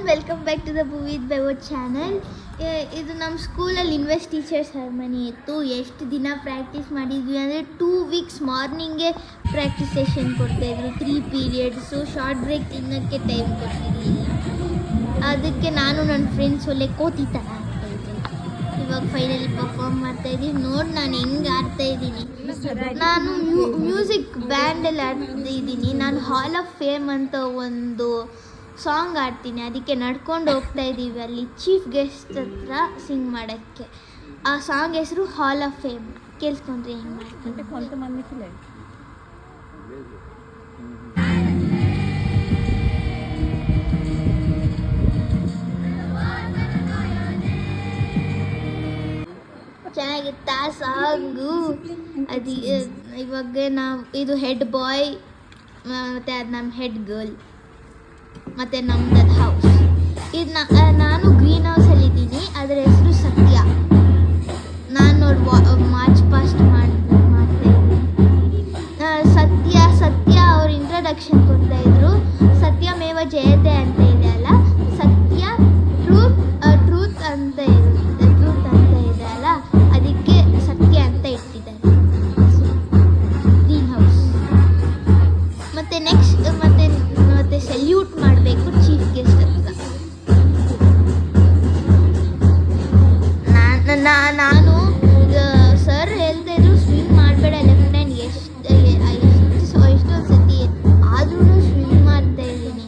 Welcome back to the with ಬೆವೋ channel. ಇದು ನಮ್ಮ ಸ್ಕೂಲಲ್ಲಿ ಇನ್ವೆಸ್ಟ್ ಟೀಚರ್ ಸೆರೆಮನಿ ಇತ್ತು. ಎಷ್ಟು ದಿನ ಪ್ರಾಕ್ಟೀಸ್ ಮಾಡಿದ್ವಿ ಅಂದರೆ 2 ವೀಕ್ಸ್ ಮಾರ್ನಿಂಗೇ ಪ್ರಾಕ್ಟೀಸ್ ಸೆಷನ್ ಕೊಡ್ತಾಯಿದ್ರು, 3 ಪೀರಿಯಡ್ಸು. ಶಾರ್ಟ್ ಬ್ರೇಕ್ ತಿನ್ನೋಕ್ಕೆ ಟೈಮ್ ಕೊಟ್ಟಿರಲಿಲ್ಲ. ಅದಕ್ಕೆ ನಾನು ನನ್ನ ಫ್ರೆಂಡ್ಸ್ ಒಳ್ಳೆ ಕೋತಿ ಥರ ಆಗ್ತಾಯಿದ್ದೆ. ಇವಾಗ ಫೈನಲಿ ಪರ್ಫಾರ್ಮ್ ಮಾಡ್ತಾಯಿದ್ದೀನಿ. ನೋಡಿ ನಾನು ಹೆಂಗೆ ಆಡ್ತಾಯಿದ್ದೀನಿ. ನಾನು ಮ್ಯೂಸಿಕ್ ಬ್ಯಾಂಡಲ್ಲಿ ಆಡ್ತಿದ್ದೀನಿ. ನಾನು ಹಾಲ್ ಆಫ್ ಫೇಮ್ ಅಂತ ಒಂದು ಸಾಂಗ್ ಆಡ್ತೀನಿ. ಅದಕ್ಕೆ ನಡ್ಕೊಂಡು ಹೋಗ್ತಾ ಇದ್ದೀವಿ ಅಲ್ಲಿ ಚೀಫ್ ಗೆಸ್ಟ್ ಹತ್ರ ಸಿಂಗ್ ಮಾಡೋಕ್ಕೆ. ಆ ಸಾಂಗ್ ಹೆಸರು ಹಾಲ್ ಆಫ್ ಫೇಮ್. ಕೇಳಿಸ್ಕೊಂಡ್ರೆ ಹೆಂಗೆ ಮಾಡ್ತೀನಿ. ಚೆನ್ನಾಗಿತ್ತು ಆ ಸಾಂಗು. ಅದು ಇವಾಗ ನಾವು ಇದು ಹೆಡ್ ಬಾಯ್ ಮತ್ತು ಅದು ನಮ್ಮ ಹೆಡ್ ಗರ್ಲ್ ಮತ್ತು ನಮ್ಮದು ಹೌಸ್. ಇದು ನಾನು ಗ್ರೀನ್ ಹೌಸಲ್ಲಿದ್ದೀನಿ. ಅದರ ಹೆಸರು ಸತ್ಯ. ನಾನು ನೋಡಿ ಮಾರ್ಚ್ ಪಾಸ್ಟ್ ಮಾಡ್ತಾಯಿದ್ದೀನಿ. ಸತ್ಯ ಅವ್ರ ಇಂಟ್ರಡಕ್ಷನ್ ಕೊಡ್ತಾಯಿದ್ರು. ಸತ್ಯಮೇವ ಜಯತೆ ಅಂತ ಇದೆ ಅಲ್ಲ, ಸತ್ಯ ಟ್ರೂತ್ ಅಂತ ಇರುತ್ತೆ, ಟ್ರೂತ್ ಅಂತ ಇದೆ ಅಲ್ಲ, ಅದಕ್ಕೆ ಸತ್ಯ ಅಂತ ಇಟ್ಟಿದ್ದಾರೆ ಗ್ರೀನ್ ಹೌಸ್. ಮತ್ತು ನೆಕ್ಸ್ಟ್ ಮತ್ತೆ ಸೆಲ್ಯೂಟ್ ಮಾಡಬೇಕು ಚೀಫ್ ಗೆಸ್ಟ್ ಹತ್ರ. ನಾನು ಸರ್ ಹೇಳ್ತಾ ಇದ್ರು ಸ್ವಿಮ್ ಮಾಡಬೇಡ ಲೆಫ್ಟ್ ಹ್ಯಾಂಡ್. ಎಷ್ಟೊಂದು ಸತಿ ಆದ್ರೂ ಸ್ವಿಮ್ ಮಾಡ್ತಾ ಇದ್ದೀನಿ.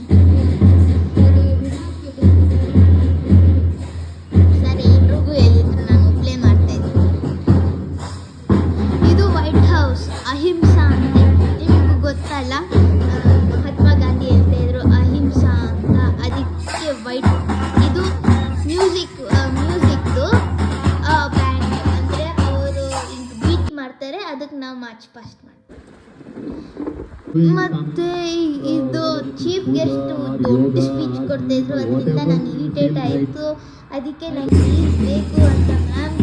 ಸರಿ, ಎಲ್ರಿಗೂ ಹೇಳಿದ್ರು, ನಾನು ಒಬ್ಳೇ ಮಾಡ್ತಾ ಇದ್ದೀನಿ. ಇದು ವೈಟ್ ಹೌಸ್, ಅಹಿಂಸಾ ಅಂತ. ನಿಮಗೂ ಗೊತ್ತಲ್ಲ, ಮಹಾತ್ಮ ಗಾಂಧಿ ಹೇಳ್ತಾ ಇದ್ರು ಅಹಿಂಸಾ ಅಂತ. ಅದಕ್ಕೆ ವೈಟ್. ಇದು ಮ್ಯೂಸಿಕ್ದು ಬ್ಯಾಂಡ್, ಅಂದರೆ ಅವರು ಬೀಟ್ ಮಾಡ್ತಾರೆ. ಅದಕ್ಕೆ ನಾವು ಮಾರ್ಚ್ ಪಾಸ್ಟ್ ಮಾಡ್ತೀವಿ. ಮತ್ತು ಇದು ಚೀಫ್ ಗೆಸ್ಟ್ ದೊಡ್ಡ ಸ್ಪೀಚ್ ಕೊಡ್ತಾಯಿದ್ರು. ಅದರಿಂದ ನಾನು ಇರಿಟೇಟ್ ಆಯಿತು. ಅದಕ್ಕೆ ನನಗೆ ಬೇಕು ಅಂತ ಮ್ಯಾಮ್